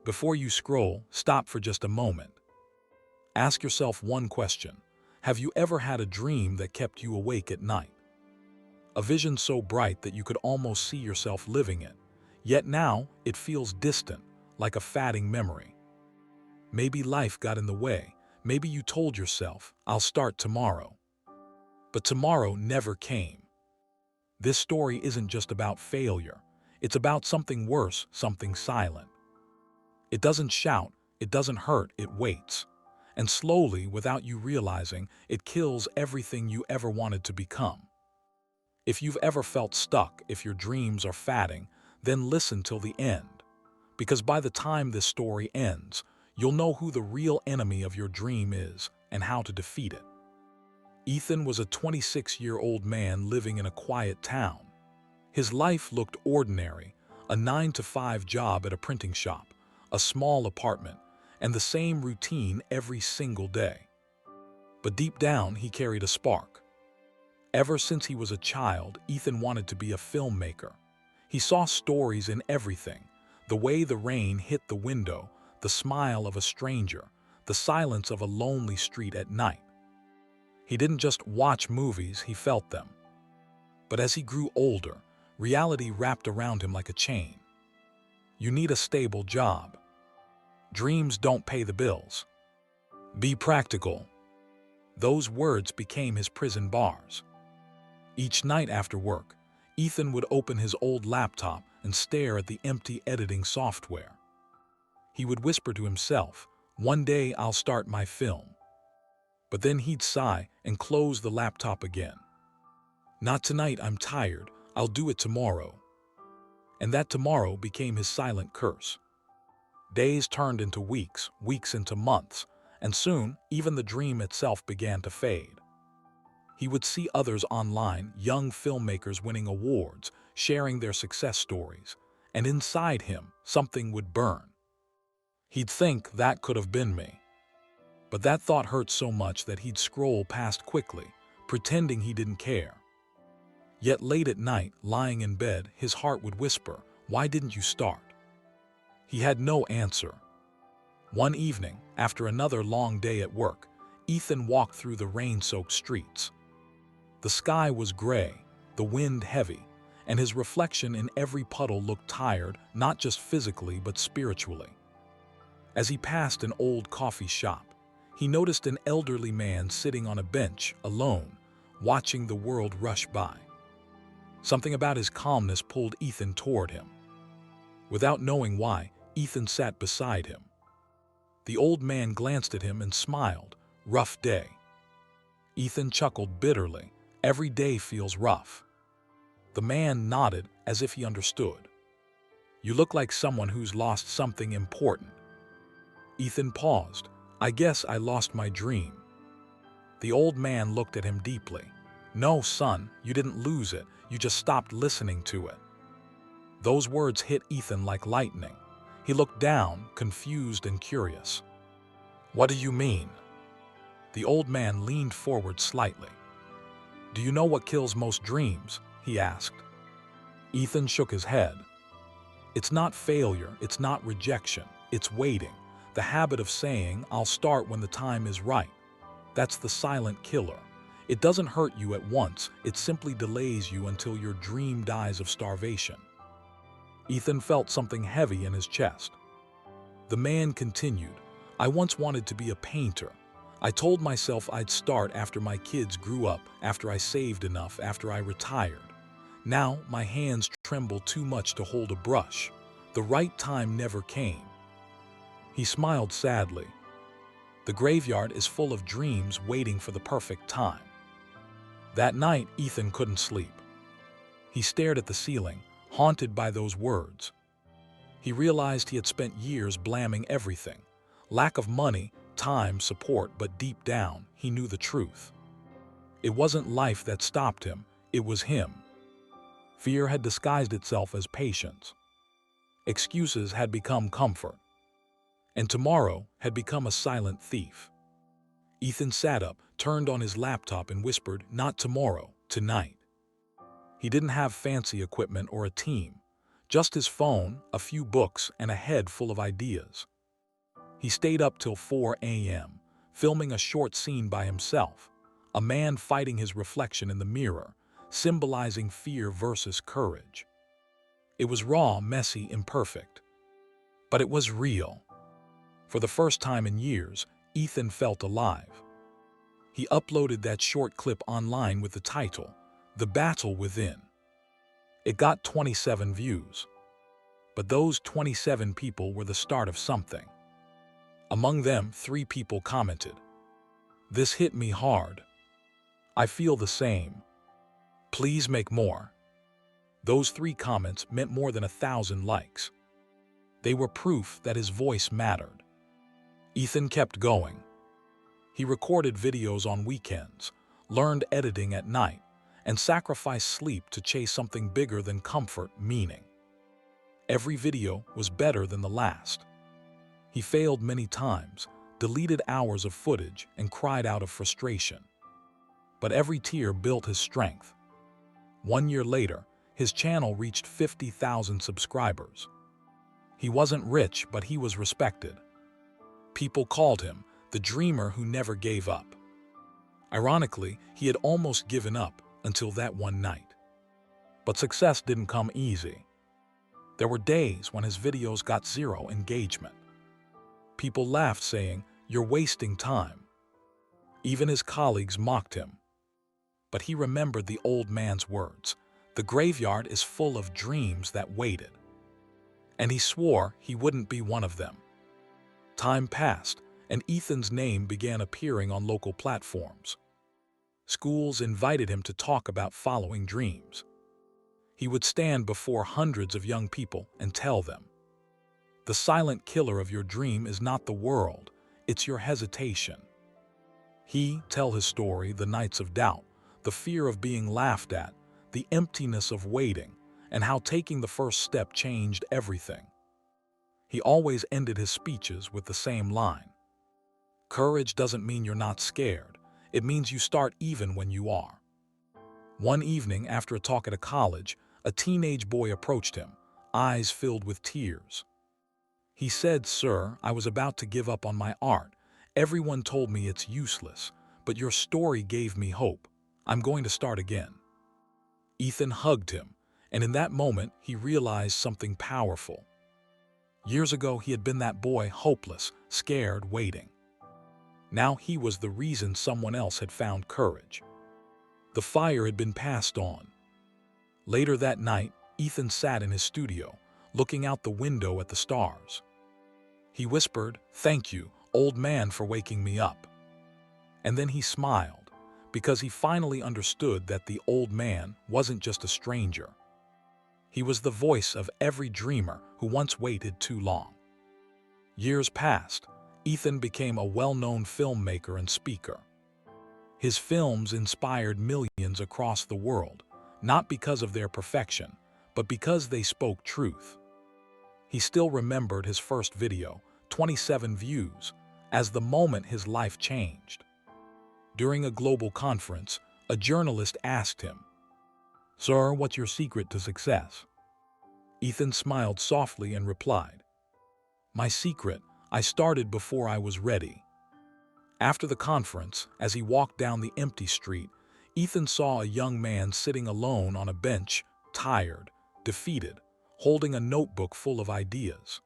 Before you scroll, stop for just a moment. Ask yourself one question. Have you ever had a dream that kept you awake at night? A vision so bright that you could almost see yourself living it, yet now it feels distant, like a fading memory. Maybe life got in the way. Maybe you told yourself, I'll start tomorrow. But tomorrow never came. This story isn't just about failure. It's about something worse, something silent. It doesn't shout, it doesn't hurt, it waits. And slowly, without you realizing, it kills everything you ever wanted to become. If you've ever felt stuck, if your dreams are fading, then listen till the end. Because by the time this story ends, you'll know who the real enemy of your dream is and how to defeat it. Ethan was a 26-year-old man living in a quiet town. His life looked ordinary, a 9-to-5 job at a printing shop, a small apartment, and the same routine every single day. But deep down, he carried a spark. Ever since he was a child, Ethan wanted to be a filmmaker. He saw stories in everything: the way the rain hit the window, the smile of a stranger, the silence of a lonely street at night. He didn't just watch movies, he felt them. But as he grew older, reality wrapped around him like a chain. You need a stable job. Dreams don't pay the bills. Be practical. Those words became his prison bars. Each night after work, Ethan would open his old laptop and stare at the empty editing software. He would whisper to himself, "One day I'll start my film." But then he'd sigh and close the laptop again. "Not tonight, I'm tired. I'll do it tomorrow." And that tomorrow became his silent curse. Days turned into weeks, weeks into months, and soon even the dream itself began to fade. He would see others online, young filmmakers winning awards, sharing their success stories, and inside him, something would burn. He'd think, that could have been me. But that thought hurt so much that he'd scroll past quickly, pretending he didn't care. Yet late at night, lying in bed, his heart would whisper, "Why didn't you start?" He had no answer. One evening, after another long day at work, Ethan walked through the rain-soaked streets. The sky was gray, the wind heavy, and his reflection in every puddle looked tired, not just physically but spiritually. As he passed an old coffee shop, he noticed an elderly man sitting on a bench, alone, watching the world rush by. Something about his calmness pulled Ethan toward him. Without knowing why, Ethan sat beside him. The old man glanced at him and smiled. "Rough day." Ethan chuckled bitterly. "Every day feels rough." The man nodded as if he understood. "You look like someone who's lost something important." Ethan paused. "I guess I lost my dream." The old man looked at him deeply. "No, son, you didn't lose it. You just stopped listening to it." Those words hit Ethan like lightning. He looked down, confused and curious. "What do you mean?" The old man leaned forward slightly. "Do you know what kills most dreams?" he asked. Ethan shook his head. "It's not failure, it's not rejection, it's waiting. The habit of saying, 'I'll start when the time is right.' That's the silent killer. It doesn't hurt you at once, it simply delays you until your dream dies of starvation." Ethan felt something heavy in his chest. The man continued, "I once wanted to be a painter. I told myself I'd start after my kids grew up, after I saved enough, after I retired. Now my hands tremble too much to hold a brush. The right time never came." He smiled sadly. The graveyard is full of dreams waiting for the perfect time. That night, Ethan couldn't sleep. He stared at the ceiling, haunted by those words. He realized he had spent years blaming everything: lack of money, time, support, but deep down, he knew the truth. It wasn't life that stopped him, it was him. Fear had disguised itself as patience. Excuses had become comfort. And tomorrow had become a silent thief. Ethan sat up, turned on his laptop and whispered, "Not tomorrow, tonight." He didn't have fancy equipment or a team, Just his phone, a few books, and a head full of ideas. He stayed up till 4 a.m., filming a short scene by himself, a man fighting his reflection in the mirror, symbolizing fear versus courage. It was raw, messy, imperfect. But it was real. For the first time in years, Ethan felt alive. He uploaded that short clip online with the title, "The Battle Within." It got 27 views. But those 27 people were the start of something. Among them, 3 people commented, "This hit me hard. I feel the same. Please make more." Those 3 comments meant more than 1,000 likes. They were proof that his voice mattered. Ethan kept going. He recorded videos on weekends, learned editing at night, and sacrificed sleep to chase something bigger than comfort, meaning. Every video was better than the last. He failed many times, deleted hours of footage, and cried out of frustration. But every tear built his strength. 1 year later, his channel reached 50,000 subscribers. He wasn't rich, but he was respected. People called him the dreamer who never gave up. Ironically, he had almost given up until that one night. But success didn't come easy. There were days when his videos got 0 engagement. People laughed, saying, "You're wasting time." Even his colleagues mocked him. But he remembered the old man's words, "The graveyard is full of dreams that waited." And he swore he wouldn't be one of them. Time passed, and Ethan's name began appearing on local platforms. Schools invited him to talk about following dreams. He would stand before hundreds of young people and tell them, "The silent killer of your dream is not the world, it's your hesitation." He tell his story, the nights of doubt, the fear of being laughed at, the emptiness of waiting, and how taking the first step changed everything. He always ended his speeches with the same line. "Courage doesn't mean you're not scared. It means you start even when you are." One evening after a talk at a college, a teenage boy approached him, eyes filled with tears. He said, "Sir, I was about to give up on my art. Everyone told me it's useless, but your story gave me hope. I'm going to start again." Ethan hugged him, and in that moment he realized something powerful. Years ago he had been that boy, hopeless, scared, waiting. Now he was the reason someone else had found courage. The fire had been passed on. Later that night, Ethan sat in his studio, looking out the window at the stars. He whispered, "Thank you, old man, for waking me up." And then he smiled, because he finally understood that the old man wasn't just a stranger. He was the voice of every dreamer who once waited too long. Years passed. Ethan became a well-known filmmaker and speaker. His films inspired millions across the world, not because of their perfection, but because they spoke truth. He still remembered his first video, 27 views, as the moment his life changed. During a global conference, a journalist asked him, "Sir, what's your secret to success?" Ethan smiled softly and replied, "My secret, I started before I was ready." After the conference, as he walked down the empty street, Ethan saw a young man sitting alone on a bench, tired, defeated, holding a notebook full of ideas.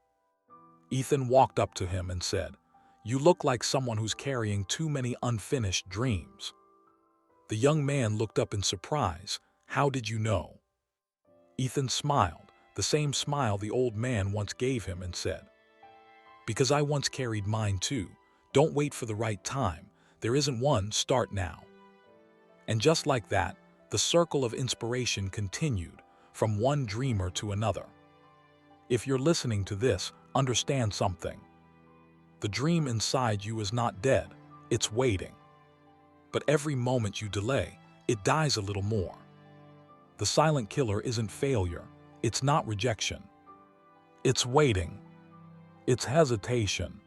Ethan walked up to him and said, "You look like someone who's carrying too many unfinished dreams." The young man looked up in surprise. "How did you know?" Ethan smiled, the same smile the old man once gave him, and said, "Because I once carried mine too. Don't wait for the right time. There isn't one, start now." And just like that, the circle of inspiration continued, from one dreamer to another. If you're listening to this, understand something. The dream inside you is not dead, it's waiting. But every moment you delay, it dies a little more. The silent killer isn't failure, it's not rejection. It's waiting. It's hesitation.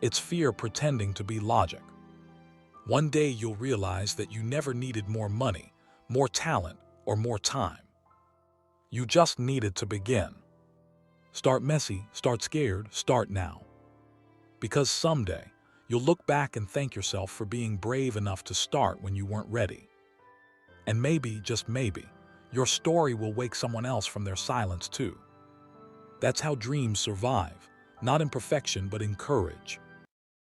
It's fear pretending to be logic. One day you'll realize that you never needed more money, more talent, or more time. You just needed to begin. Start messy, start scared, start now. Because someday, you'll look back and thank yourself for being brave enough to start when you weren't ready. And maybe, just maybe, your story will wake someone else from their silence too. That's how dreams survive, not in perfection but in courage.